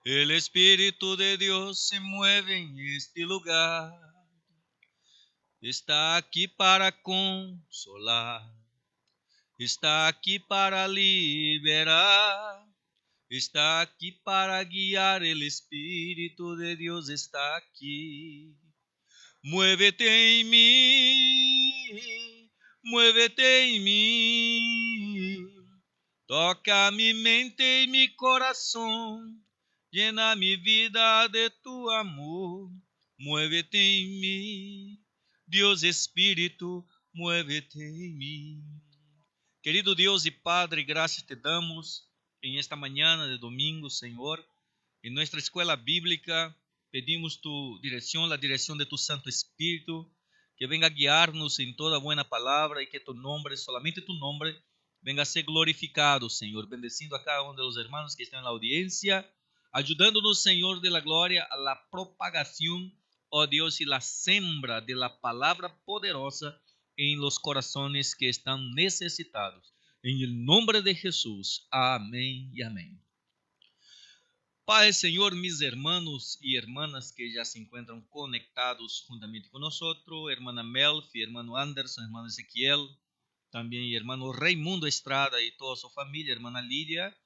El Espíritu de Dios se mueve en este lugar. Está aquí para consolar. Está aquí para liberar. Está aquí para guiar. El Espíritu de Dios está aquí. Muévete en mí, muévete en mí. Toca mi mente y mi corazón. Llena mi vida de tu amor. Muévete en mí, Dios Espíritu, muévete en mí. Querido Dios y Padre, gracias te damos en esta mañana de domingo, Señor. En nuestra escuela bíblica pedimos tu dirección, la dirección de tu Santo Espíritu, que venga a guiarnos en toda buena palabra y que tu nombre, solamente tu nombre, venga a ser glorificado, Señor. Bendecindo a cada uno de los hermanos que están en la audiencia, ayudándonos, Señor de la gloria, a la propagación, oh Dios, y la sembra de la palabra poderosa en los corazones que están necesitados. En el nombre de Jesús. Amén y amén. Pai, Senhor, mis hermanos y hermanas que ya se encuentran conectados juntamente con nosotros, hermana Melfi, hermano Anderson, hermano Ezequiel, también hermano Raimundo Estrada y toda su familia, hermana Lidia,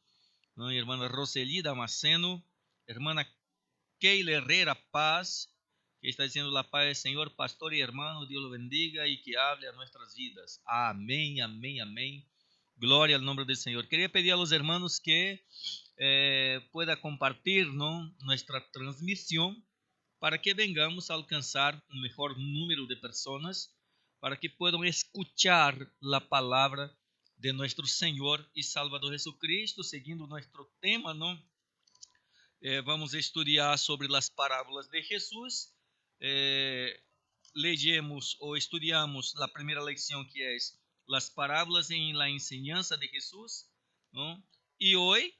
¿no? Hermana Roseli Damasceno, hermana Keila Herrera Paz, que está diciendo la paz del Señor, pastor y hermano, Dios lo bendiga y que hable a nuestras vidas. Amén, amén, amén. Gloria al nombre del Señor. Quería pedir a los hermanos que pueda compartir, ¿no?, nuestra transmisión para que vengamos a alcanzar un mejor número de personas, para que puedan escuchar la palabra de nuestro Señor y Salvador Jesucristo, seguindo nuestro tema, ¿no? Vamos a estudiar sobre as parábolas de Jesus. Leemos ou estudiamos a primeira lição, que é as parábolas em la enseñanza de Jesus, ¿no? E hoje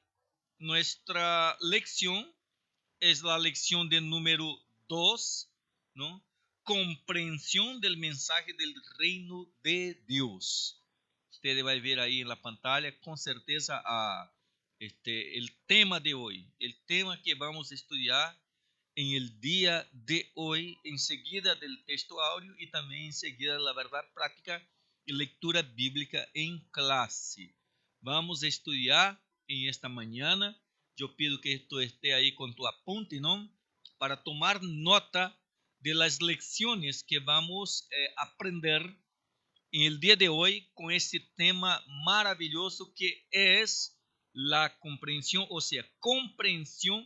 nuestra lección es la lección de número 2, ¿no? Comprensión del mensaje del reino de Dios. Usted va a ver ahí en la pantalla con certeza el tema de hoy, el tema que vamos a estudiar en el día de hoy, enseguida del texto áureo y también enseguida la verdad práctica y lectura bíblica en clase. Vamos a estudiar en esta mañana. Yo pido que tú esté ahí con tu apunte, ¿no?, para tomar nota de las lecciones que vamos a aprender en el día de hoy con este tema maravilloso que es la comprensión, o sea, comprensión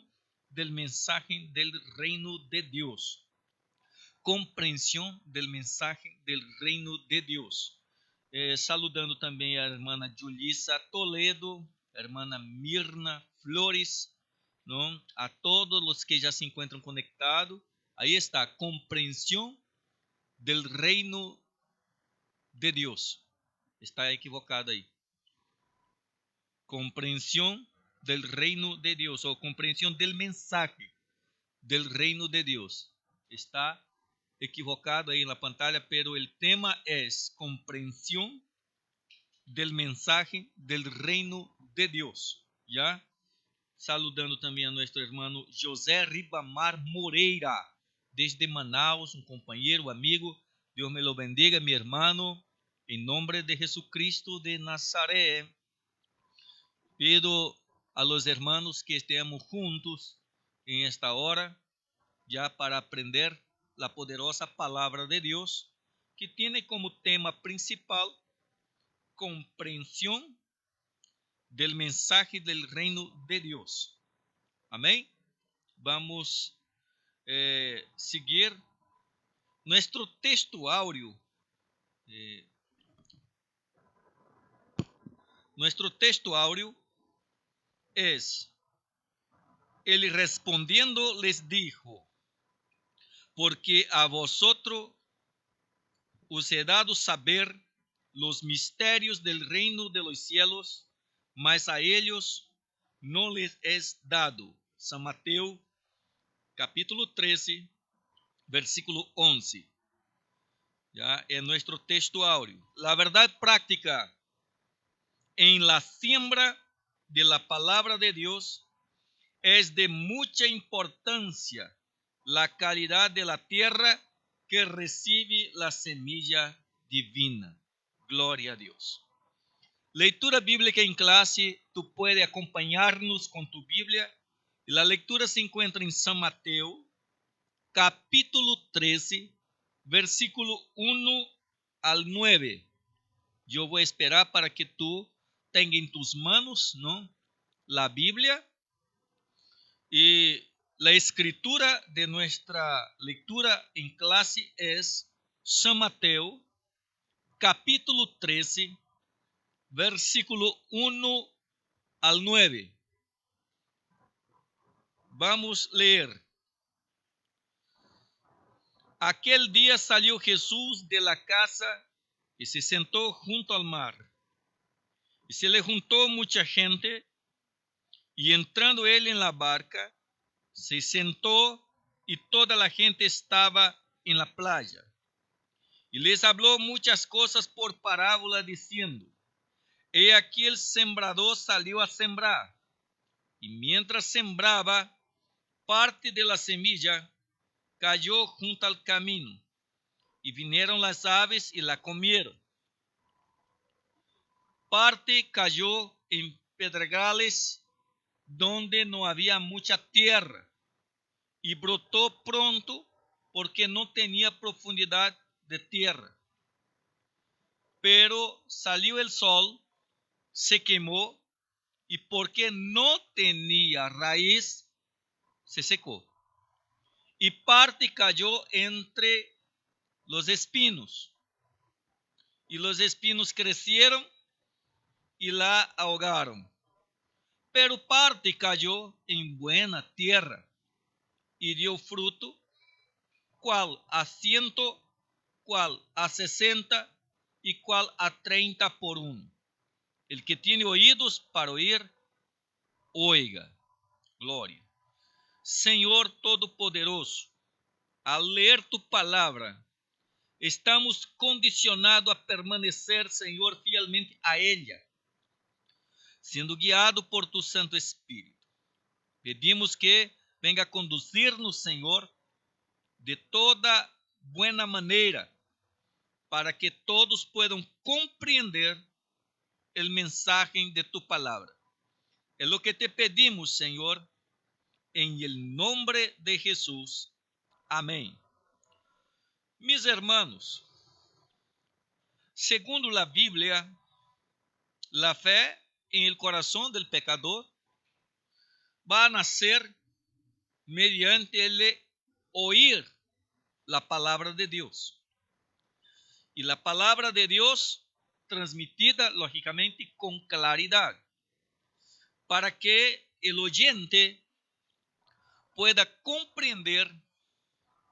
del mensaje del reino de Dios. Comprensión del mensaje del reino de Dios. Saludando também a hermana Julissa Toledo, a hermana Mirna Flores, ¿no?, a todos los que ya se encuentran conectados. Ahí está, comprensión del reino de Dios. Está equivocado aí. Compreensão del reino de Deus, ou compreensão del mensaje del reino de Deus. Está equivocado aí na pantalla, pero el tema es comprensión del mensaje del reino de Dios. ¿Ya? Saludando também a nuestro hermano José Ribamar Moreira, desde Manaus, um companheiro, amigo. Deus me lo bendiga, mi hermano, em nome de Jesucristo de Nazaré. Pido a los hermanos que estemos juntos en esta hora, ya para aprender la poderosa palabra de Dios, que tiene como tema principal comprensión del mensaje del reino de Dios. Amén. Vamos seguir nuestro texto áureo. Nuestro texto áureo es: Él respondiendo les dijo, porque a vosotros os he dado saber los misterios del reino de los cielos, mas a ellos no les es dado. San Mateo, capítulo 13, versículo 11. Ya, en nuestro texto áureo. La verdad práctica en la siembra de la palabra de Dios es de mucha importancia la calidad de la tierra que recibe la semilla divina. Gloria a Dios. Lectura bíblica en clase, tú puedes acompañarnos con tu Biblia. La lectura se encuentra en San Mateo, capítulo 13, versículo 1 al 9. Yo voy a esperar para que tú tengas en tus manos, ¿no?, la Biblia. Y la escritura de nuestra lectura en clase es San Mateo, capítulo 13, versículo 1 al 9. Vamos a leer. Aquel día salió Jesús de la casa y se sentó junto al mar. Y se le juntó mucha gente, y entrando él en la barca, se sentó, y toda la gente estaba en la playa. Y les habló muchas cosas por parábola, diciendo: He aquí el sembrador salió a sembrar, y mientras sembraba, parte de la semilla cayó junto al camino, y vinieron las aves y la comieron. Parte cayó en pedregales donde no había mucha tierra, y brotó pronto porque no tenía profundidad de tierra. Pero salió el sol, se quemó, y porque no tenía raíz, se secó. Y parte cayó entre los espinos, y los espinos crecieron y la ahogaron. Pero parte cayó en buena tierra y dio fruto, cual a 100, cual a 60 y cual a 30 por uno. El que tiene oídos para oír, oiga. Glória. Senhor Todo-Poderoso, al leer tu palabra, estamos condicionados a permanecer, Senhor, fielmente a ella, sendo guiado por tu Santo Espírito. Pedimos que venga a conduzir-nos, Senhor, de toda buena maneira, para que todos puedan compreender el mensaje de tu palabra. Es lo que te pedimos, Senhor, en el nombre de Jesús. Amén. Mis hermanos, segundo la Biblia, la fe en el corazón del pecador va a nacer mediante el oír la palabra de Dios. Y la palabra de Dios transmitida, lógicamente, con claridad, para que el oyente pueda comprender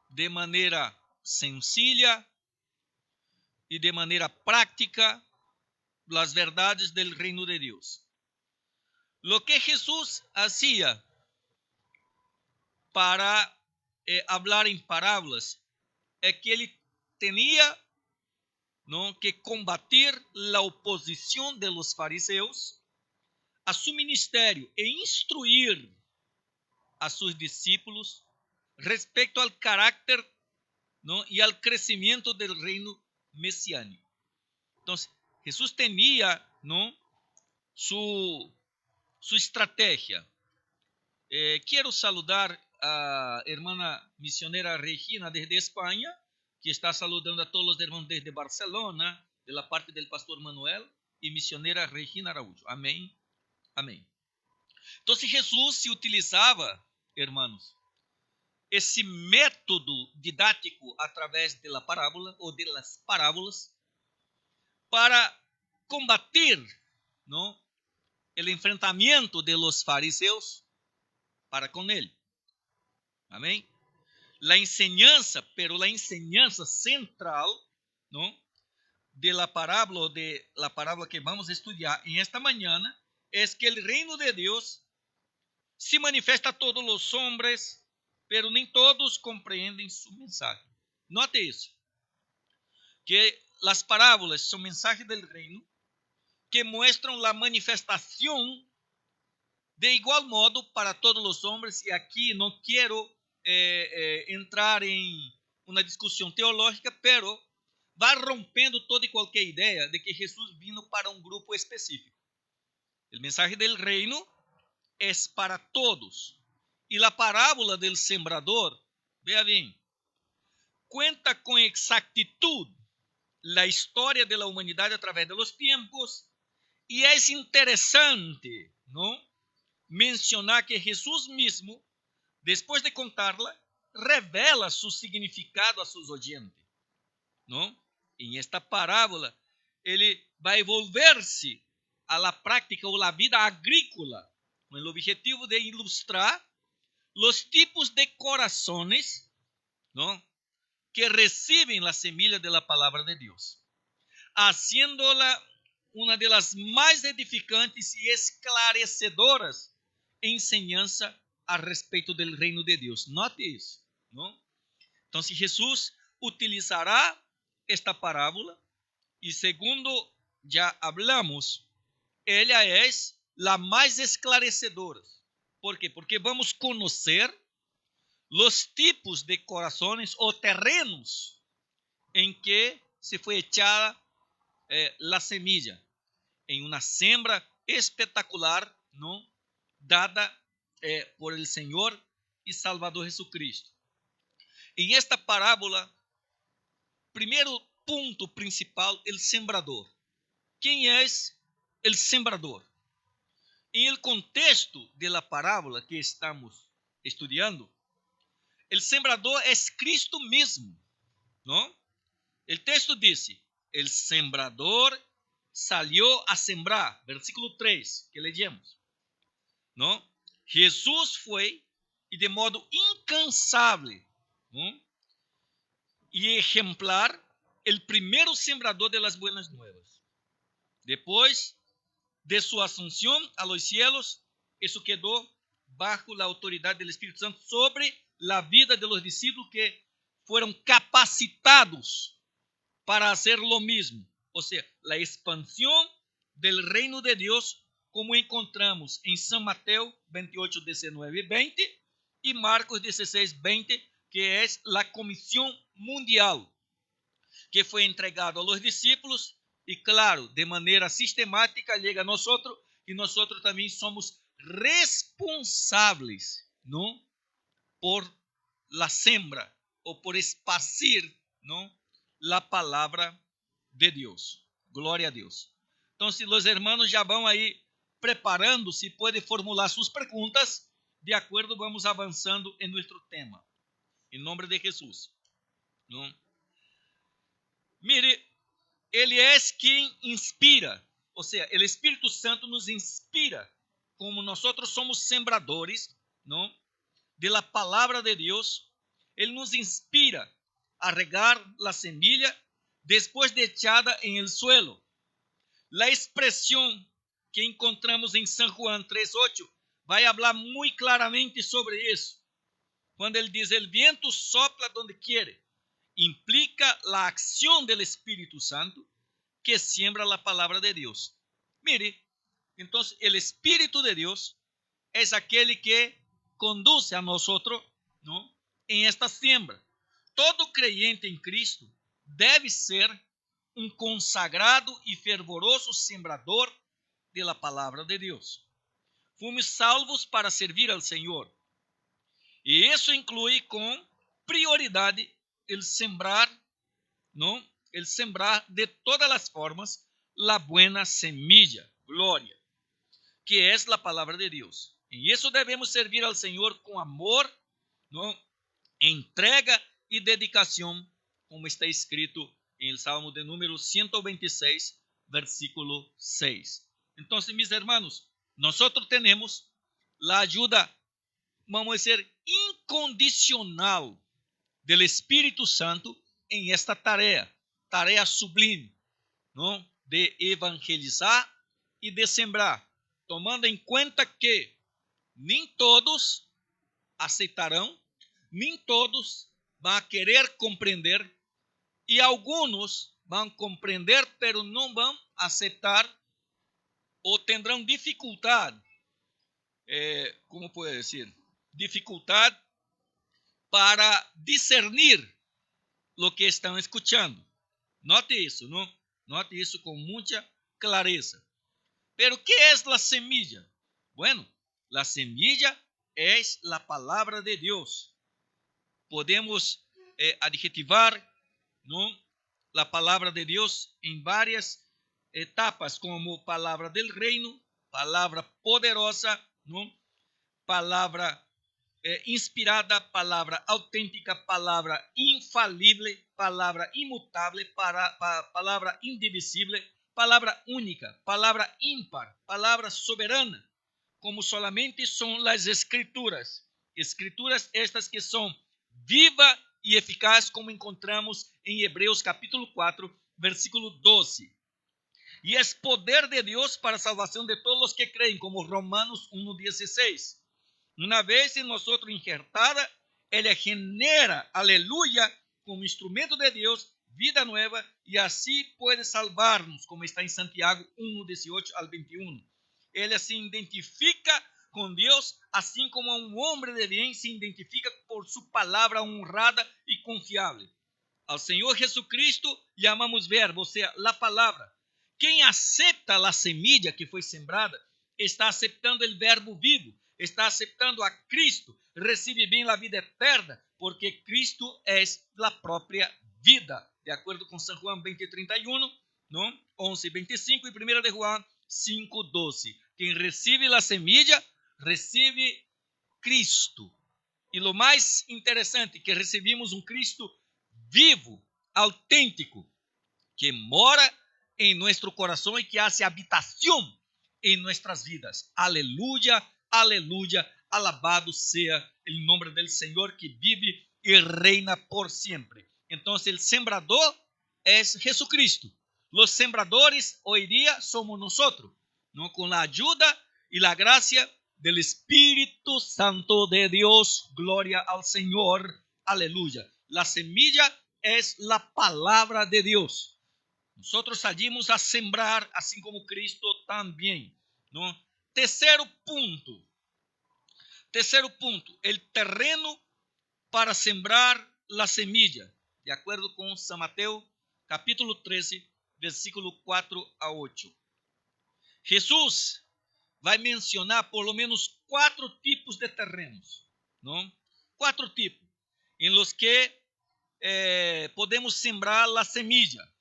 de manera sencilla y de manera práctica las verdades del reino de Dios. Lo que Jesús hacía para hablar en parábolas es que él tenía, ¿no?, que combatir la oposición de los fariseos a su ministerio e instruir a sus discípulos respecto al carácter, ¿no?, y al crecimiento del reino mesiánico. Entonces, Jesús tenía, ¿no?, su estrategia. Quiero saludar a hermana misionera Regina desde España, que está saludando a todos los hermanos desde Barcelona, de la parte del pastor Manuel, y misionera Regina Araújo. Amén. Amén. Entonces Jesús se utilizaba, hermanos, esse método didático através de la parábola ou de las parábolas para combater, ¿no?, el enfrentamento de los fariseos para con él. Amém? La enseñanza, pero la enseñanza central, ¿no?, de la parábola que vamos a estudiar en esta mañana es que el reino de Dios se manifiesta a todos los hombres, pero nem todos compreendem su mensaje. Note isso, que las parábolas son mensajes del reino que muestran la manifestación De igual modo, para todos os homens, e aqui não quero entrar em uma discussão teológica, pero vai rompendo toda e qualquer ideia de que Jesus vino para um grupo específico. O mensaje del reino é para todos. E a parábola del sembrador, vea bem, cuenta com exactitud a história da humanidade a través de los tiempos, e é interessante, não, mencionar que Jesus mesmo, depois de contarla, revela su significado a seus oyentes, não? Em esta parábola, ele vai volver-se a la prática ou la vida agrícola, com o objetivo de ilustrar os tipos de corações, não, que recebem a semilla de la palavra de Deus, haciéndola uma de las mais edificantes e esclarecedoras enseñança a respeito do reino de Deus. Note isso, não? Então, se Jesus utilizará esta parábola, e segundo já hablamos, ela é a mais esclarecedora. Por quê? Porque vamos conhecer os tipos de corações ou terrenos em que se foi echada a semilla, em uma sembra espetacular, não, dada por el Senhor e Salvador Jesucristo. Em esta parábola, primeiro ponto principal, el sembrador. Quem é el sembrador? Em el contexto de la parábola que estamos estudando, el sembrador é Cristo mesmo, não? O texto diz: el sembrador salió a sembrar, versículo 3, que leímos, não? Jesus foi, e de modo incansável, não, e exemplar, o primeiro sembrador de las buenas nuevas. Depois de sua assunção a los cielos, isso quedou bajo la autoridade do Espírito Santo sobre a vida de los discípulos que foram capacitados para fazer lo mesmo. Ou seja, a expansão del reino de Deus, como encontramos em São Mateus 28, 19 e 20 e Marcos 16, 20, que é a comissão mundial que foi entregado a los discípulos e, claro, de maneira sistemática chega a nós, e nós também somos responsáveis, não, por la sembra ou por esparcir, não, la palavra de Deus. Glória a Deus. Então, se os hermanos já vão aí preparando, se pode formular suas perguntas, de acordo, vamos avançando em nosso tema. Em nome de Jesus. Não? Mire, ele é quem inspira, ou seja, o Espírito Santo nos inspira, como nós somos sembradores, não, de la palavra de Deus. Ele nos inspira a regar la semilla depois de echada en el suelo. La expressão que encontramos em São João 3:8 vai falar muito claramente sobre isso. Quando ele diz: "El viento sopla donde quiere", implica a ação do Espírito Santo que siembra a palavra de Deus. Mire, então, o Espírito de Deus é aquele que conduz a nós, não, em esta siembra. Todo creyente em Cristo deve ser um consagrado e fervoroso sembrador da palavra de Deus. Fomos salvos para servir ao Senhor. E isso inclui com prioridade el sembrar, não? El sembrar de todas as formas la buena semilla, glória, que é a palavra de Deus. E isso devemos servir ao Senhor com amor, não? Entrega e dedicação, como está escrito em el Salmo de número 126, versículo 6. Então, mis hermanos, nós temos a ajuda, vamos dizer, incondicional do Espírito Santo em esta tarefa sublime, não? De evangelizar e de sembrar, tomando em conta que nem todos aceitarão, nem todos vão querer compreender, e alguns vão compreender, pero não vão aceitar ou terão dificuldade como puedo decir, dificultad para discernir lo que están escuchando. Note eso, ¿no? Note eso con mucha clareza. Pero ¿qué es la semilla? Bueno, la semilla es la palabra de Dios. Podemos adjetivar, ¿no?, la palabra de Dios en varias etapas, como palabra del reino, palabra poderosa, ¿no?, palabra inspirada, palabra auténtica, palabra infalible, palabra inmutable, palabra indivisible, palabra única, palabra ímpar, palabra soberana, como solamente son las escrituras. Escrituras estas que son viva y eficaz, como encontramos en Hebreos capítulo 4, versículo 12. Y es poder de Dios para salvación de todos los que creen, como Romanos 1:16. Una vez en nosotros injertada, ella genera, aleluya, como instrumento de Dios, vida nueva, y así puede salvarnos, como está en Santiago 1:18 al 21. Ella se identifica con Dios, así como un hombre de bien se identifica por su palabra honrada y confiable. Al Señor Jesucristo llamamos verbo, o sea, la palabra. Quem acepta a semilla que foi sembrada está aceptando o verbo vivo, está aceptando a Cristo, recebe bem a vida eterna, porque Cristo é a própria vida, de acordo com São João 20:31, não? 11:25 e 1 de João 5:12. Quem recebe a semilla, recebe Cristo. E o mais interessante, que recebemos um Cristo vivo, autêntico, que mora em nosso coração e que hace habitação em nossas vidas. Aleluia, aleluia, alabado sea o nome do Senhor que vive e reina por sempre. Então, o sembrador é Jesucristo. Os sembradores hoje dia somos nós, ¿no? Com a ajuda e a graça do Espírito Santo de Deus. Glória ao Senhor. Aleluia. La semilla é a palavra de Deus. Nosotros salimos a sembrar, assim como Cristo também, ¿no? Terceiro ponto, el terreno para sembrar la semilla, de acordo com São Mateus, capítulo 13, versículo 4 a 8. Jesus vai mencionar por lo menos 4 tipos de terrenos, ¿no? 4 tipos, em los que podemos sembrar la semilla.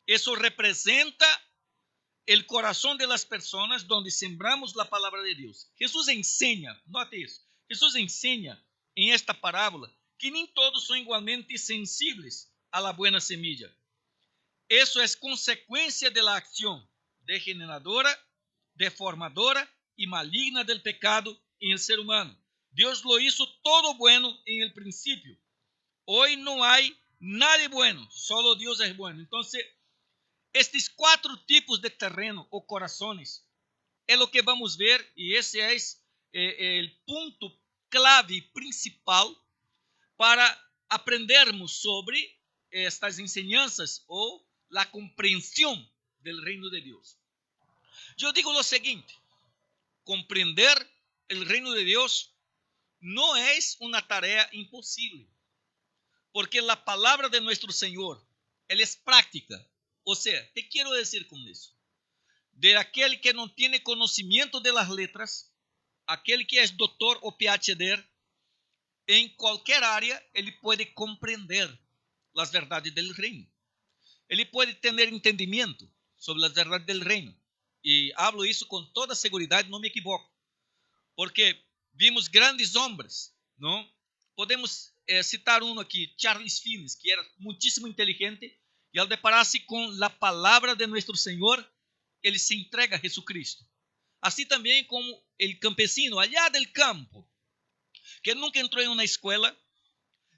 Eso representa el corazón de las personas donde sembramos la palabra de Dios. Jesús enseña, note eso, Jesús enseña en esta parábola que nem todos son igualmente sensibles a la buena semilla. Eso es consecuencia de la acción degeneradora, deformadora y maligna del pecado en el ser humano. Dios lo hizo todo bueno en el principio. Hoy no hay nadie bueno, solo Dios es bueno. Entonces, estes 4 tipos de terreno ou corações é o que vamos ver, e esse é o ponto clave principal para aprendermos sobre estas enseñanças ou a compreensão do reino de Deus. Eu digo o seguinte: compreender o reino de Deus não é uma tarefa impossível, porque a palavra de nosso Senhor, ela é prática. O sea, ¿qué quiero decir con eso? De aquel que no tiene conocimiento de las letras, aquel que es doctor o PhD, en cualquier área, él puede comprender las verdades del reino. Él puede tener entendimiento sobre las verdades del reino. Y hablo eso con toda seguridad, no me equivoco. Porque vimos grandes hombres, ¿no? Podemos citar uno aquí, Charles Fiennes, que era muchísimo inteligente. E ao deparar-se com a palavra de nosso Senhor, ele se entrega a Jesucristo. Assim também como o campesino allá del campo, que nunca entrou em uma escola,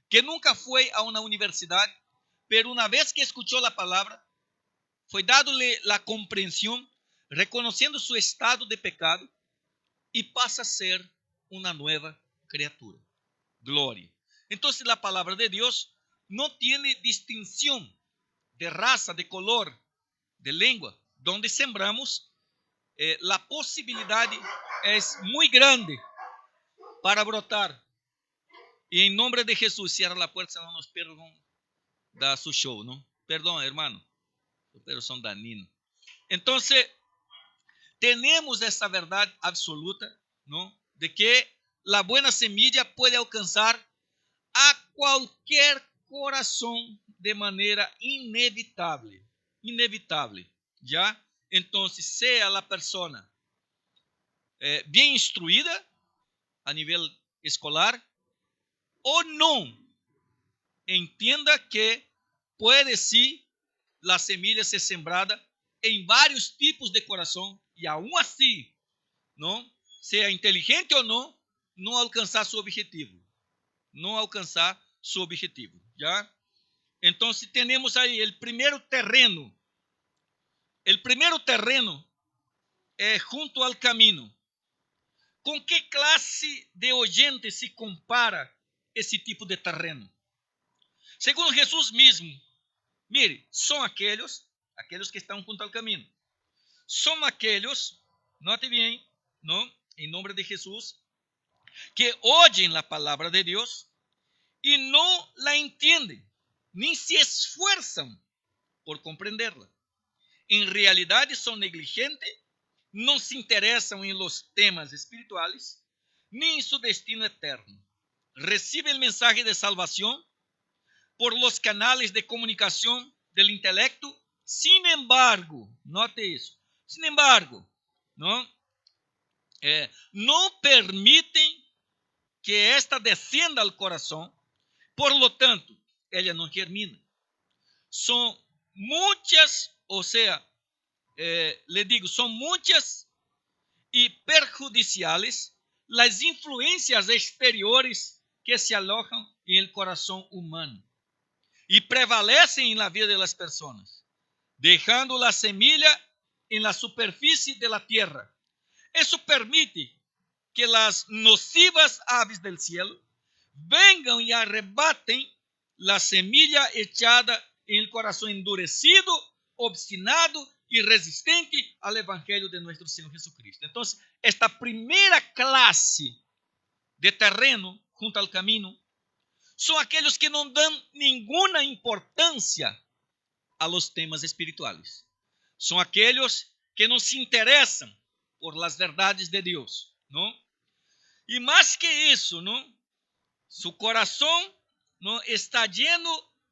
que nunca foi a uma universidade, pero uma vez que escutou a palavra, foi dado-lhe a compreensão, reconhecendo seu estado de pecado, e passa a ser uma nova criatura. Glória. Então, a palavra de Deus não tem distinção de raça, de color, de lengua. Donde sembramos, la posibilidad es muy grande para brotar. Y en nombre de Jesús, cierra la puerta, no nos pierdan da su show, ¿no? Perdón, hermano, pero son daninos. Entonces, tenemos esta verdad absoluta, ¿no? De que la buena semilla puede alcanzar a cualquier corazón de manera inevitable. Inevitable, ¿ya? Entonces, sea la persona bien instruida a nivel escolar o no, entienda que puede sí la semilla ser sembrada en varios tipos de corazón y aún así, ¿no? Sea inteligente o no, no alcanzar su objetivo. No alcanzar su objetivo, ¿ya? Entonces tenemos ahí el primer terreno. El primer terreno es junto al camino. ¿Con qué clase de oyente se compara esse tipo de terreno? Segundo Jesús mismo, mire, son aquellos que están junto al camino. Son aquellos, note bien, ¿no? En nombre de Jesús, que oyen la palabra de Dios y no la entienden, ni se esfuerzan por comprenderla. En realidad son negligentes, no se interesan en los temas espirituales, ni en su destino eterno. Recibe el mensaje de salvación por los canales de comunicación del intelecto. Sin embargo, note eso, sin embargo, ¿no? No permiten que esta descienda al corazón, por lo tanto, ella no germina. Son muchas, o sea, le digo, son muchas y perjudiciales las influencias exteriores que se alojan en el corazón humano y prevalecen en la vida de las personas, dejando la semilla en la superficie de la tierra. Eso permite que las nocivas aves del cielo vengan y arrebaten la semilla echada en el corazón endurecido, obstinado y resistente al Evangelio de nuestro Señor Jesucristo. Entonces, esta primera clase de terreno junto al camino son aquellos que no dan ninguna importancia a los temas espirituales. Son aquellos que no se interesan por las verdades de Dios, ¿no? Y más que eso, ¿no? Su corazón, ¿no? Está lleno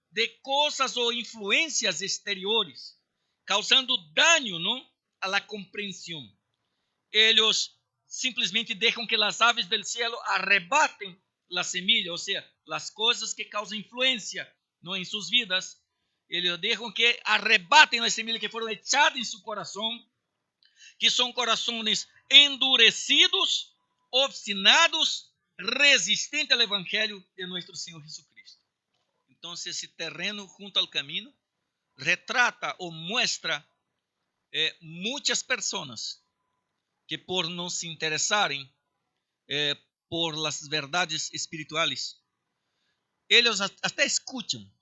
de cosas o influencias exteriores, causando daño, ¿no? A la comprensión. Ellos simplesmente dejan que las aves del cielo arrebaten la semilla, o sea, las cosas que causan influencia, ¿no? En sus vidas. Ellos dejan que arrebaten la semilla que fueron echadas en su corazón, que son corazones endurecidos, obstinados, resistentes al Evangelio de nuestro Señor Jesucristo. Entonces, ese terreno junto al camino retrata o muestra muchas personas que por no se interesarem por las verdades espirituales, ellos hasta escuchan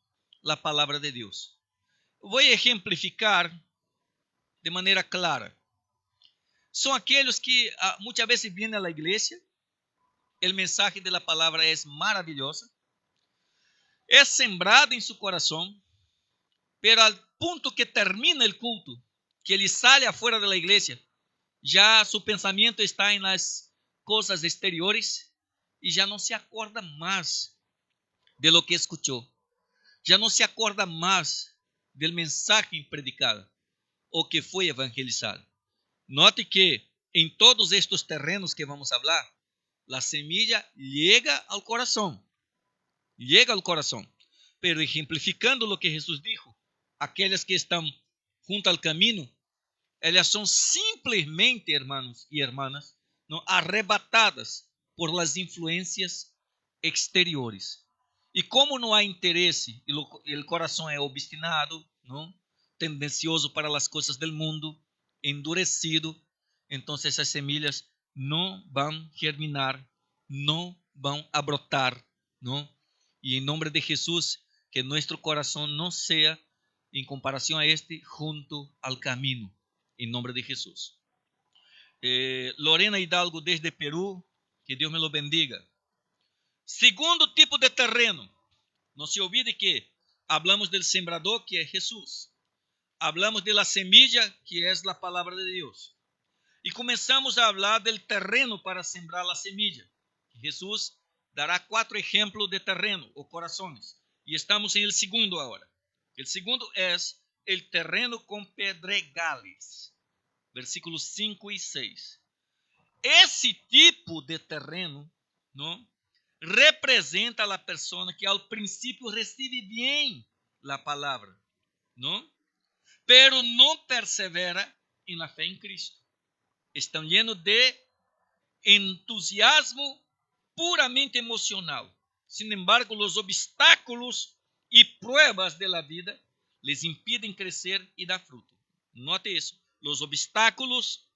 la palabra de Dios. Voy a ejemplificar de manera clara. Son aquellos que muchas veces vienen a la iglesia, el mensaje de la palabra es maravilloso, es sembrado en su corazón, pero al punto que termina el culto, que ele sale afuera de la iglesia, ya su pensamiento está en las cosas exteriores y ya no se acuerda más de lo que escuchó, ya no se acuerda más del mensaje predicado o que fue evangelizado. Note que en todos estos terrenos que vamos a hablar, la semilla llega al corazón, pero ejemplificando lo que Jesús dijo, aquellas que están junto al camino, ellas son simplesmente, hermanos y hermanas, ¿no? Arrebatadas por las influencias exteriores. Y como no hay interés y el corazón es obstinado, ¿no? Tendencioso para las cosas del mundo, endurecido, entonces esas semillas no van a germinar, no van a brotar, ¿no? Y en nombre de Jesús, que nuestro corazón no sea, en comparación a este, junto al camino. Em nome de Jesus. Lorena Hidalgo desde Perú, que Dios me lo bendiga. Segundo tipo de terreno, no se olvide que hablamos del sembrador, que es Jesús. Hablamos de la semilla, que es la palabra de Dios. Y comenzamos a hablar del terreno para sembrar la semilla. Jesús dará 4 ejemplos de terreno o corazones. Y estamos en el segundo ahora. El segundo es el terreno con pedregales. Versículos 5 y 6. Esse tipo de terreno, não, representa a pessoa que ao princípio recebe bem a palavra, não? Pero não persevera em la fé em Cristo. Estão llenos de entusiasmo puramente emocional. Sin embargo, os obstáculos e pruebas de la vida les impiden crescer e dar fruto. Note isso. Os obstáculos,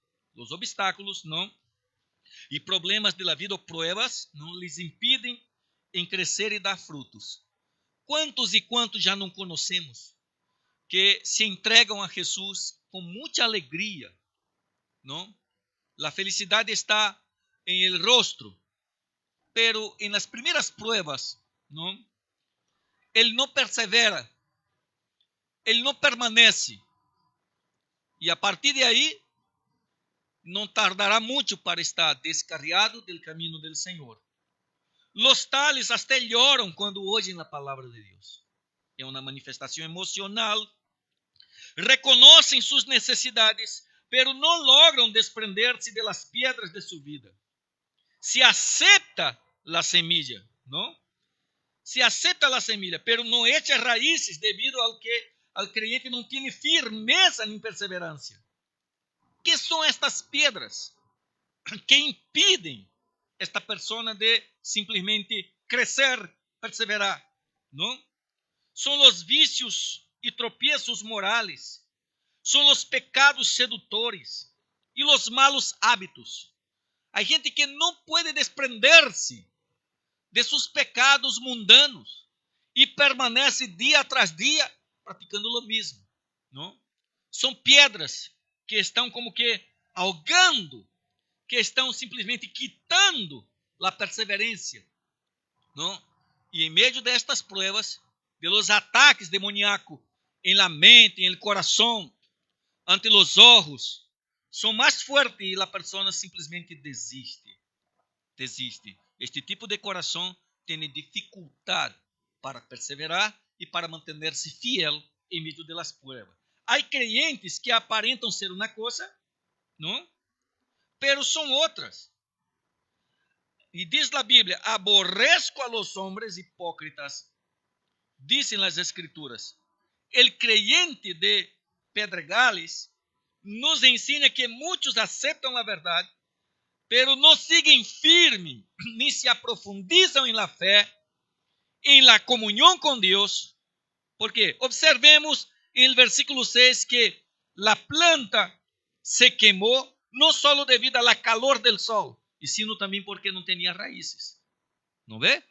não, e problemas de la vida ou pruebas não lhes impedem em crescer e dar frutos. Quantos e quantos já não conhecemos que se entregam a Jesus com muita alegria, não? A felicidade está em el rostro, pero en las primeras pruebas, não? Ele não persevera, ele não permanece, e a partir de aí não tardará muito para estar descarriado del caminho del Senhor. Los tales até lloram quando oyen a palavra de Deus. É uma manifestação emocional. Reconocem suas necessidades, pero não logram desprender-se de las piedras de sua vida. Se acepta a semilla, não? Se acepta a semilla, pero não echa raízes devido ao que al creyente não tem firmeza nem perseverancia. Que são estas pedras que impedem esta persona de simplesmente crescer, perseverar? Não? São os vícios e tropiezos morales, são os pecados sedutores e os malos hábitos. Há gente que não pode desprender-se de seus pecados mundanos e permanece dia tras dia praticando o mesmo. Não? São pedras que estão como que ahogando, que estão simplesmente quitando a perseverança, não? E em meio destas pruebas, de los ataques demoníacos em la mente, em el coração, ante los ojos, são mais fortes e a pessoa simplesmente desiste. Este tipo de coração tem dificuldade para perseverar e para manter-se fiel em meio de las pruebas. Há crentes que aparentam ser uma coisa, não? Pero são outras. E diz a Bíblia: aborrezco a los hombres hipócritas. Dizem as Escrituras. El creyente de Pedregales nos ensina que muitos aceitam a verdade, pero não seguem firme, nem se aprofundizam em la fé, em la comunhão com Deus. Porque observemos en el versículo 6 que la planta se quemó no solo debido a la calor del sol, y sino también porque no tenía raíces. ¿No ve?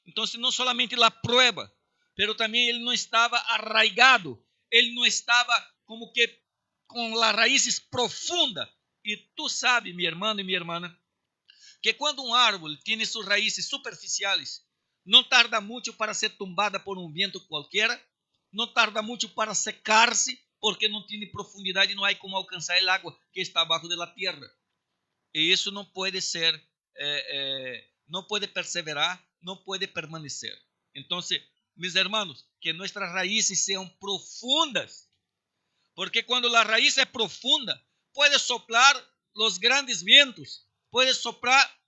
Entonces no solamente la prueba, pero también él no estaba arraigado, él no estaba como que con las raíces profundas. Y tú sabes, mi hermano y mi hermana, que cuando un árbol tiene sus raíces superficiales, no tarda mucho para ser tumbada por un viento cualquiera, não tarda muito para secar-se, porque não tem profundidade e não há como alcançar a água que está abaixo da terra. E isso não pode ser, não pode perseverar, não pode permanecer. Então, meus irmãos, que nossas raízes sejam profundas, porque quando a raiz é profunda, pode soprar os grandes vientos, pode soprar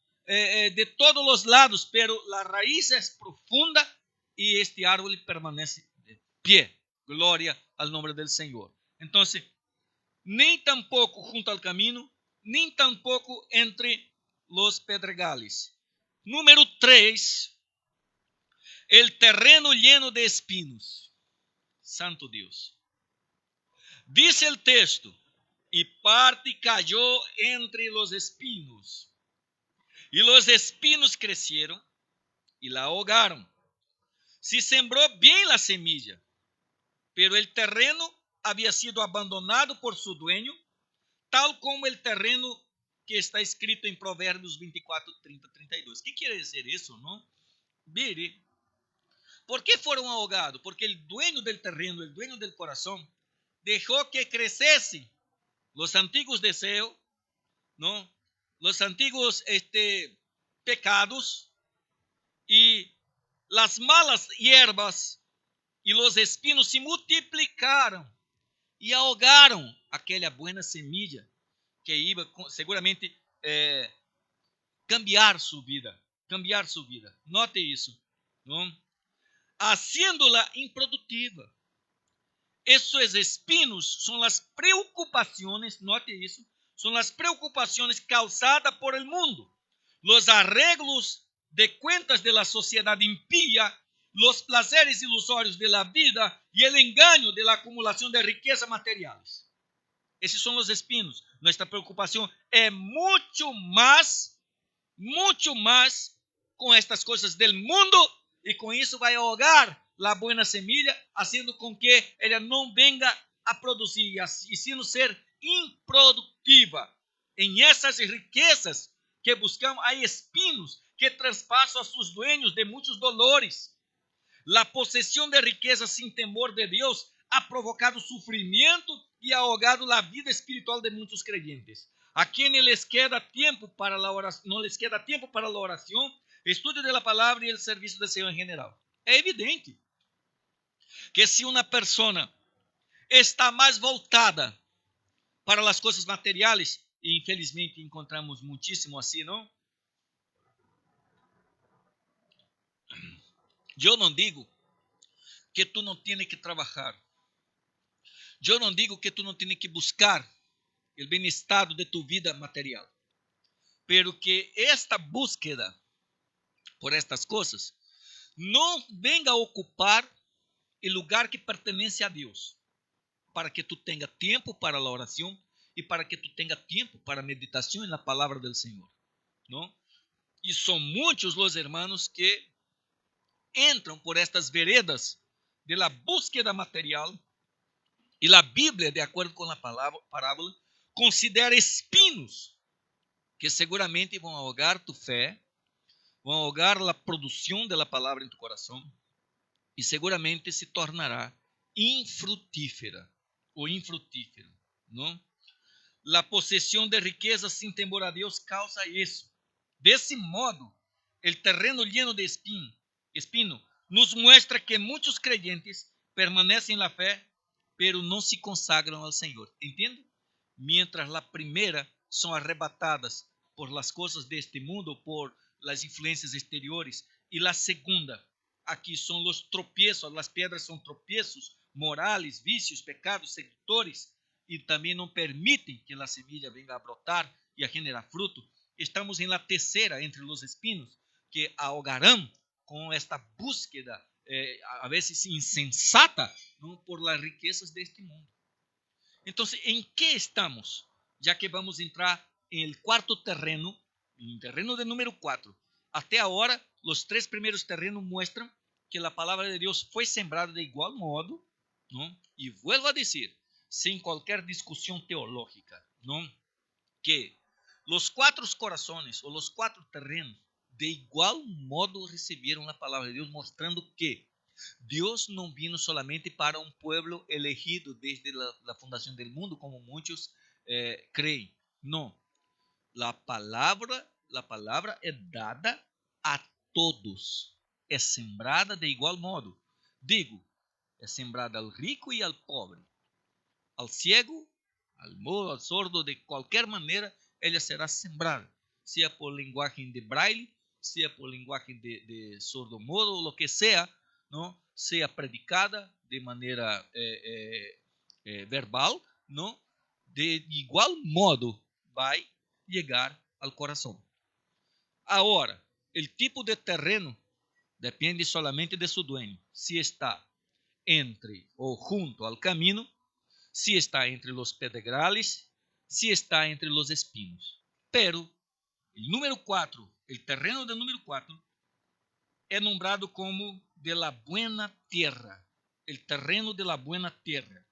de todos os lados, pero a raiz é profunda e este árbol permanece pie, glória ao nome do Senhor. Então, nem tampouco junto ao caminho, nem tampouco entre os pedregales. Número 3, el terreno lleno de espinos. Santo Deus. Dice el texto, y parte cayó entre los espinos, y los espinos crecieron y la ahogaron. Se sembró bien la semilla, pero el terreno había sido abandonado por su dueño, tal como el terreno que está escrito em Provérbios 24, 30, 32. O que quer dizer isso, não? Mire, ¿por qué fueron ahogados? Porque el dueño del terreno, el dueño del corazón, dejó que creciesen los antiguos deseos, ¿no? Los antiguos pecados y las malas hierbas y los espinos se multiplicaron y ahogaron aquella buena semilla que iba seguramente cambiar su vida. Note isso, ¿no? Haciéndola improductiva. Esos espinos son las preocupaciones, note eso, son las preocupaciones causadas por el mundo, los arreglos de cuentas de la sociedad impía, los placeres ilusorios de la vida y el engaño de la acumulación de riquezas materiales. Esos son los espinos. Nuestra preocupación es mucho más con estas cosas del mundo y con eso va a ahogar la buena semilla, haciendo con que ella no venga a producir y sino ser improductiva. En esas riquezas que buscamos hay espinos que traspasan a sus dueños de muchos dolores. La posesión de riquezas sin temor de Dios ha provocado sufrimiento y ha ahogado la vida espiritual de muchos creyentes. A quienes les queda tiempo para la oración, no les queda tiempo para la oración, estudio de la palabra y el servicio del Señor en general. É evidente que se uma pessoa está mais voltada para as coisas materiais, e infelizmente encontramos muitíssimo assim, não? Eu não digo que tu não tienes que trabalhar. Eu não digo que tu não tienes que buscar o bem-estar de tu vida material. Pero que esta búsqueda por estas coisas não venga a ocupar o lugar que pertence a Deus, para que tu tenha tempo para a oração e para que tu tenha tempo para a meditação na palavra do Senhor, não? E são muitos os hermanos que entram por estas veredas de la búsqueda material e a Bíblia, de acordo com a parábola, considera espinos que seguramente vão ahogar tu fé, vão ahogar a produção da palavra em tu coração e seguramente se tornará infrutífera ou infrutífero, não? A possessão de riquezas sem temor a Deus causa isso. Desse modo, o terreno lleno de espino nos muestra que muitos creyentes permanecem na fé, pero não se consagram ao Senhor. Entende? Mientras la primera são arrebatadas por las cosas de este mundo, por las influencias exteriores, e la segunda, aqui são os tropiezos, as pedras são tropiezos morales, vícios, pecados, seductores, e também não permitem que a semilla venga a brotar e a generar fruto. Estamos em la terceira, entre os espinos, que ahogarão com esta búsqueda, a vezes insensata, não, por las riquezas deste mundo. Então, em que estamos? Já que vamos entrar em el quarto terreno, em terreno de número 4. Até agora, os 3 primeiros terrenos mostram que a palavra de Deus foi sembrada de igual modo, não? E vuelvo a dizer, sem qualquer discussão teológica, não? Que os 4 corações ou os 4 terrenos de igual modo receberam a palavra de Deus, mostrando que Deus não vino solamente para um pueblo elegido desde a fundação do mundo, como muitos creem. Não. A palavra é dada a todos. É sembrada de igual modo. Digo, é sembrada ao rico e ao pobre, ao cego, ao mudo, ao sordo, de qualquer maneira, ela será sembrada, seja por linguagem de braille, seja por linguagem de sordo-mudo, ou o que seja, não, seja predicada de maneira verbal, não, de igual modo vai chegar ao coração. Agora, o tipo de terreno depende solamente de seu dueño, se está entre ou junto ao caminho, se está entre os pedregales, se está entre os espinos. Pero, o número 4, o terreno do número 4, é nombrado como de la buena tierra, el terreno de la buena tierra.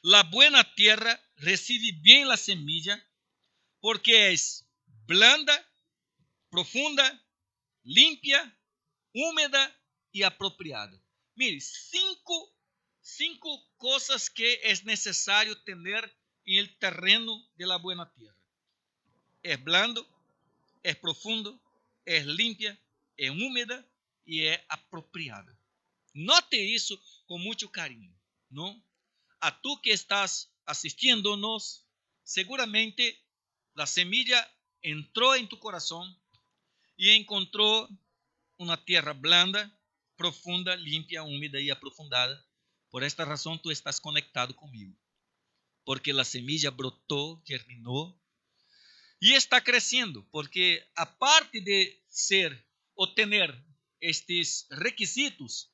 La buena tierra recibe bem la semilla, porque es blanda, profunda, limpia, húmeda y apropiada. Mire, cinco cosas que es necesario tener en el terreno de la buena tierra. Es blando, es profundo, es limpia, es húmeda y es apropiada. Note eso con mucho cariño, ¿no? A tú que estás asistiéndonos, seguramente la semilla entró en tu corazón y encontró una tierra blanda, profunda, limpia, húmeda y aprofundada. Por esta razón tú estás conectado conmigo, porque la semilla brotó, germinó y está creciendo, porque aparte de ser o tener estos requisitos,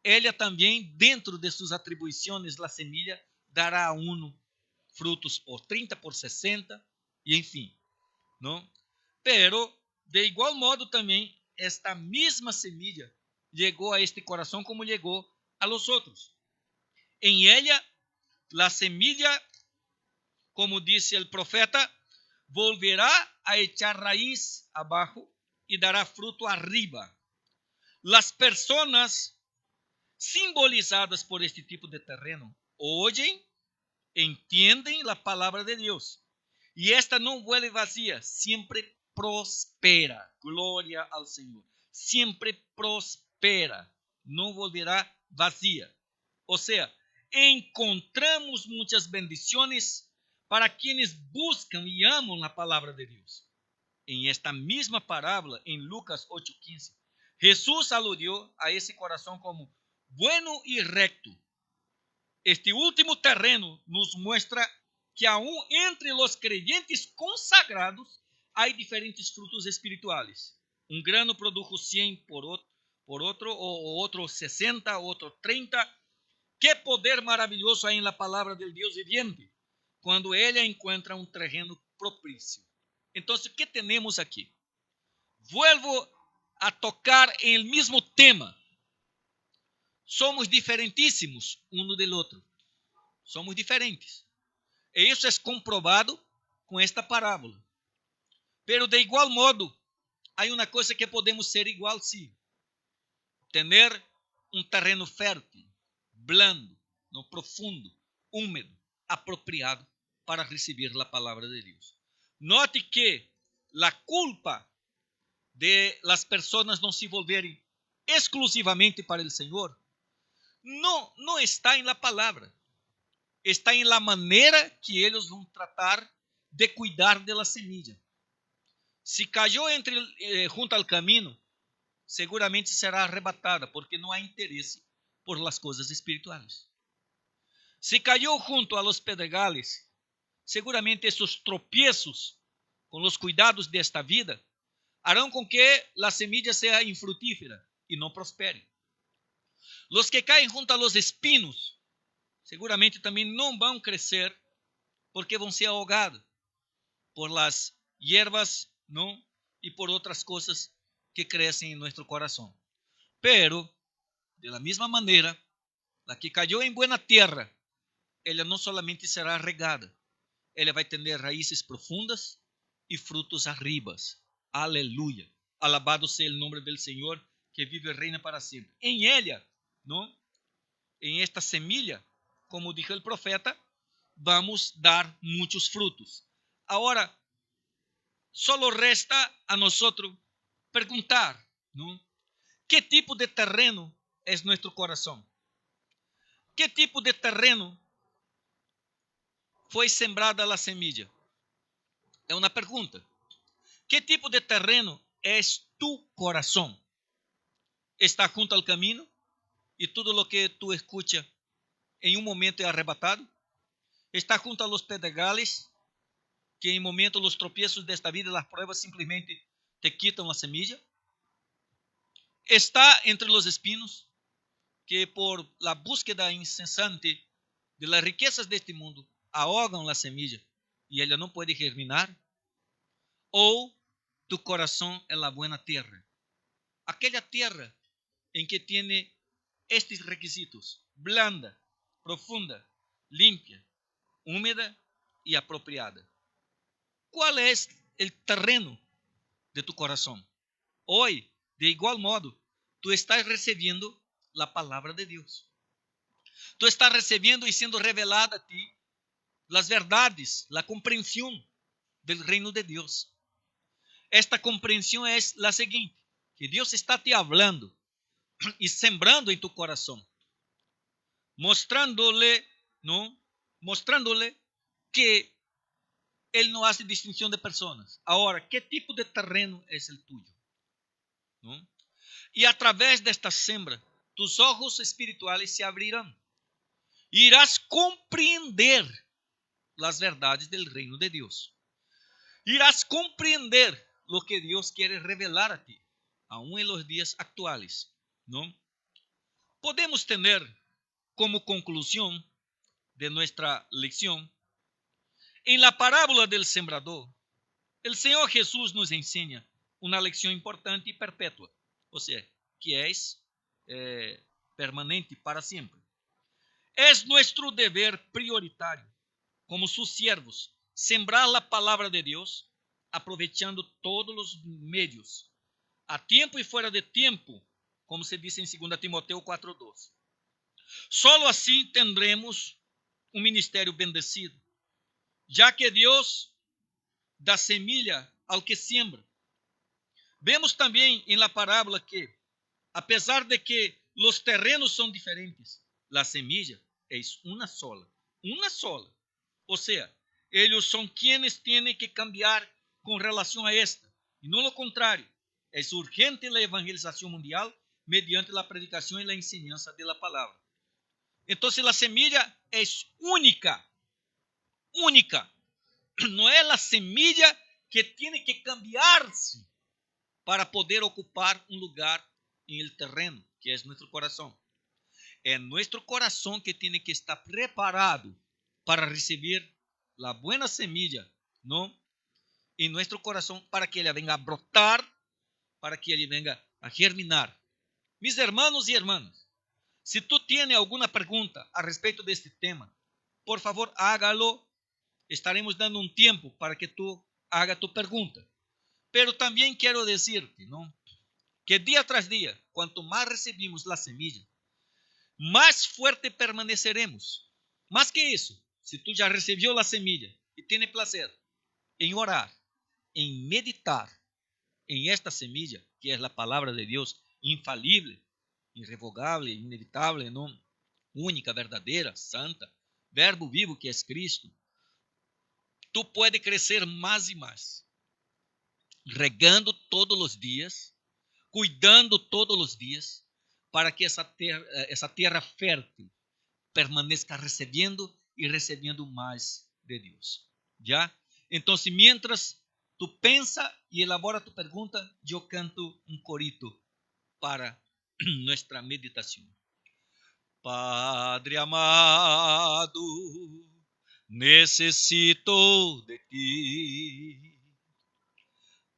ella también dentro de sus atribuciones, la semilla dará a uno frutos por 30, por 60 y en fin, ¿no? Pero de igual modo también esta misma semilla llegó a este corazón como llegó a los otros. En ella la semilla, como dice el profeta, volverá a echar raíz abajo y dará fruto arriba. Las personas simbolizadas por este tipo de terreno oyen, entienden la palabra de Dios y esta no vuelve vacía, siempre prospera. Gloria al Señor. Siempre prospera, no volverá vacía. O sea, encontramos muchas bendiciones para quienes buscan y aman la palabra de Dios. En esta misma parábola, en Lucas 8:15, Jesús aludió a ese corazón como bueno y recto. Este último terreno nos muestra que aún entre los creyentes consagrados hay diferentes frutos espirituales. Un grano produjo 100 por otro, o otro 60, otro 30. Qué poder maravilloso hay en la palabra del Dios viviente cuando ella encuentra un terreno propicio. Entonces, ¿qué tenemos aquí? Vuelvo a tocar en el mismo tema. Somos diferentísimos uno del otro. Somos diferentes. E isso é comprovado com esta parábola. Pero de igual modo, há uma coisa que podemos ser igual, sim. Tener um terreno fértil, blando, no profundo, húmedo, apropriado para receber a palavra de Deus. Note que a culpa de las personas não se volverem exclusivamente para o Senhor não está em la palavra. Está em la maneira que eles vão tratar de cuidar de la semilla. Se cayó junto al camino, seguramente será arrebatada, porque não há interesse por las coisas espirituales. Se cayó junto a los pedregales, seguramente esos tropiezos com os cuidados desta vida harão com que la semilla sea infrutífera e não prospere. Los que caem junto a los espinos, seguramente também não vão crescer, porque vão ser ahogados por las hierbas, ¿no? Y por otras cosas que crecen en nuestro corazón. Pero, de la misma manera, la que cayó en buena tierra, ella no solamente será regada, ella va a tener raíces profundas y frutos arribas. Aleluya. Alabado sea el nombre del Señor, que vive y reina para siempre. En ella, ¿no? En esta semilla, como dijo el profeta, vamos a dar muchos frutos. Ahora, solo resta a nosotros perguntar, ¿no? ¿Qué tipo de terreno es nuestro corazón? ¿Qué tipo de terreno foi sembrada a semilla? É uma pergunta. ¿Qué tipo de terreno es tu corazón? ¿Está junto al camino y todo lo que tú escuchas en un momento es arrebatado? ¿Está junto a los pedregales que en momento los tropiezos de esta vida, las pruebas simplemente te quitan la semilla? ¿Está entre los espinos que por la búsqueda incesante de las riquezas de este mundo ahogan la semilla y ella no puede germinar? ¿O tu corazón es la buena tierra? Aquella tierra en que tiene estos requisitos: blanda, profunda, limpia, húmeda y apropiada. ¿Cuál es el terreno de tu corazón? Hoy, de igual modo, tú estás recibiendo la palabra de Dios. Tú estás recibiendo y siendo revelada a ti las verdades, la comprensión del reino de Dios. Esta comprensión es la siguiente, que Dios está te hablando y sembrando en tu corazón, mostrándole, ¿no? Mostrándole que Él no hace distinción de personas. Ahora, ¿qué tipo de terreno es el tuyo? ¿No? Y a través de esta siembra, tus ojos espirituales se abrirán. Irás compreender las verdades del reino de Dios. Irás comprender lo que Dios quiere revelar a ti, aún en los días actuales, ¿no? Podemos tener como conclusión de nuestra lección, en la parábola del sembrador, el Señor Jesús nos enseña una lección importante y perpetua, o sea, que es permanente para siempre. Es nuestro deber prioritario, como sus siervos, sembrar la palabra de Dios, aprovechando todos los medios, a tiempo y fuera de tiempo, como se dice en 2 Timoteo 4:2. Solo así tendremos un ministerio bendecido, ya que Dios da semilla al que siembra. Vemos también en la parábola que, a pesar de que los terrenos son diferentes, la semilla es una sola. O sea, ellos son quienes tienen que cambiar con relación a esta, y no lo contrario. Es urgente la evangelización mundial mediante la predicación y la enseñanza de la palabra. Entonces la semilla es única. No es la semilla que tiene que cambiarse para poder ocupar un lugar en el terreno, que es nuestro corazón. Es nuestro corazón que tiene que estar preparado para recibir la buena semilla, ¿no? En nuestro corazón, para que ella venga a brotar, para que ella venga a germinar. Mis hermanos y hermanas, si tú tienes alguna pregunta a respecto de este tema, por favor hágalo. Estaremos dando un tiempo para que tú hagas tu pregunta. Pero también quiero decirte, ¿no?, que día tras día, cuanto más recibimos la semilla, más fuerte permaneceremos. Más que eso, si tú ya recibió la semilla y tienes placer en orar, en meditar en esta semilla, que es la palabra de Dios, infalible, irrevogable, inevitable, ¿no?, única, verdadeira, santa, verbo vivo que es Cristo, tú puedes crecer más y más, regando todos los días, cuidando todos los días, para que esa tierra fértil permanezca recibiendo y recibiendo más de Dios. ¿Ya? Entonces, mientras tú piensas y elabora tu pregunta, yo canto un corito para nuestra meditación. Padre amado, necesito de ti.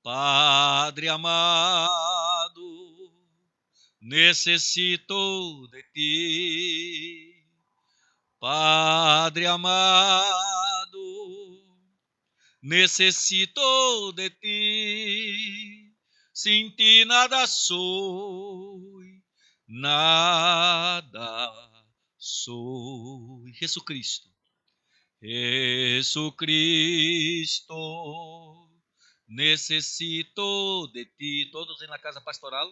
Padre amado, necesito de ti. Padre amado, necesito de ti. Sin ti nada soy, nada soy. Jesucristo. Jesucristo, necesito de ti. Todos en la casa pastoral.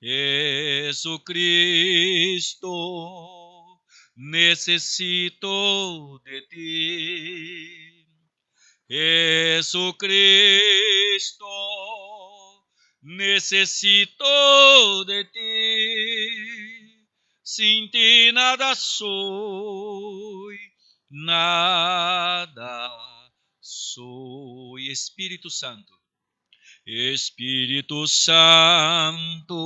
Jesucristo, necesito de ti. Jesucristo, necesito de ti. Sin ti nada soy, nada soy. Espíritu Santo. Espíritu Santo,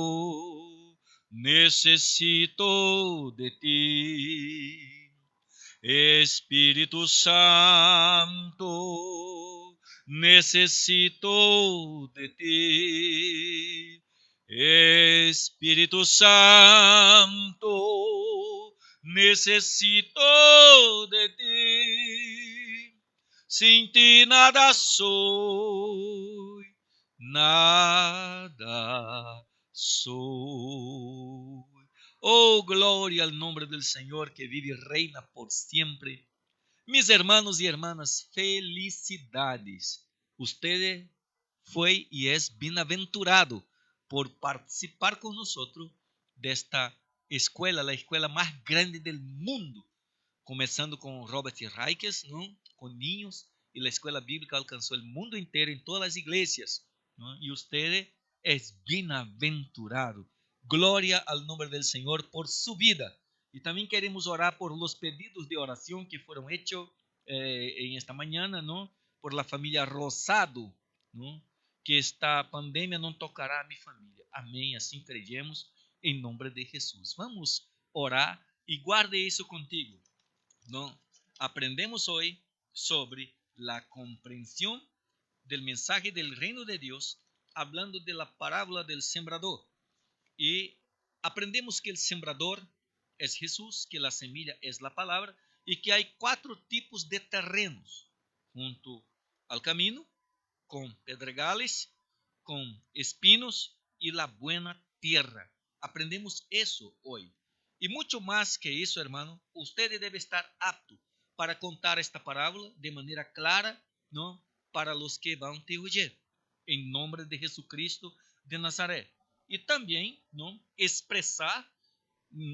necesito de ti. Espíritu Santo, necesito de ti. Espíritu Santo, necesito de ti. sin ti nada soy, nada soy. Oh, gloria al nombre del Señor que vive y reina por siempre. Mis hermanos y hermanas, felicidades. Usted fue y es bienaventurado por participar con nosotros de esta escuela, la escuela más grande del mundo, comenzando con Robert Enríquez, ¿no? Con niños, y la escuela bíblica alcanzó el mundo entero en todas las iglesias, ¿no? Y usted es bienaventurado. Gloria al nombre del Señor por su vida. Y también queremos orar por los pedidos de oración que fueron hechos en esta mañana, ¿no? Por la familia Rosado, ¿no? Que esta pandemia não tocará a minha família. Amém. Assim creemos em nome de Jesus. Vamos orar e guarde isso contigo. ¿No? Aprendemos hoy sobre la comprensión del mensaje del reino de Dios, hablando de la parábola del sembrador. Y aprendemos que el sembrador es Jesús, que la semilla es la palabra y que hay 4 tipos de terrenos junto al camino, con pedregales, con espinos y la buena tierra. Aprendemos eso hoy. Y mucho más que eso, hermano, usted debe estar apto para contar esta parábola de manera clara, ¿no? Para los que van a te oír, en nombre de Jesucristo de Nazaret. Y también, ¿no? Expresar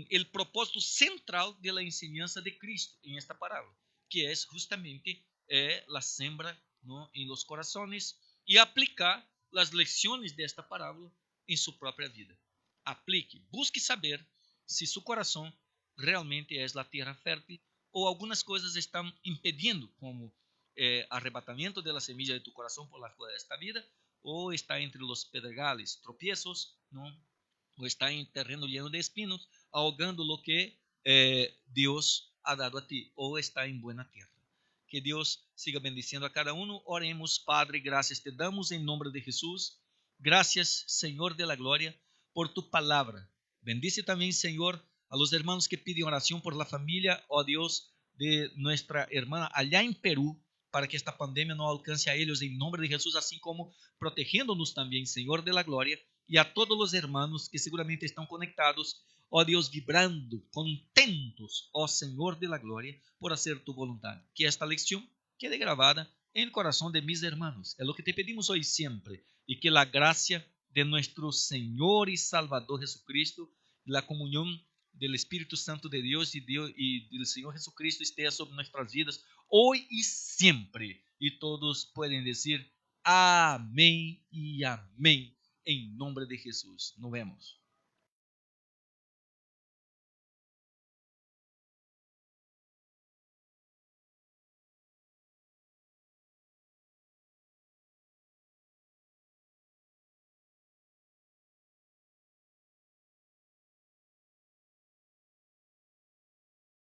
el propósito central de la enseñanza de Cristo en esta parábola, que es justamente la siembra, ¿no? En los corazones y aplicar las lecciones de esta parábola en su propia vida. Aplique, busque saber si su corazón realmente es la tierra fértil o algunas cosas están impediendo, como arrebatamiento de la semilla de tu corazón por la fuerza de esta vida, o está entre los pedregales, tropiezos, ¿no? O está en terreno lleno de espinos, ahogando lo que Dios ha dado a ti, o está en buena tierra. Que Dios siga bendiciendo a cada uno. Oremos. Padre, gracias te damos en nombre de Jesús. Gracias, Señor de la gloria, por tu palabra. Bendice también, Señor, a los hermanos que piden oración por la familia, oh Dios, de nuestra hermana allá en Perú, para que esta pandemia no alcance a ellos en nombre de Jesús, así como protegiéndonos también, Señor de la gloria, y a todos los hermanos que seguramente están conectados, oh Dios, vibrando, contentos, oh Señor de la gloria, por hacer tu voluntad. Que esta lección quede grabada en el corazón de mis hermanos. Es lo que te pedimos hoy siempre, y que la gracia de nuestro Señor y Salvador Jesucristo, la comunión del Espíritu Santo de Dios y del Señor Jesucristo esté sobre nuestras vidas hoy y siempre. Y todos pueden decir amén y amén en nombre de Jesús. Nos vemos.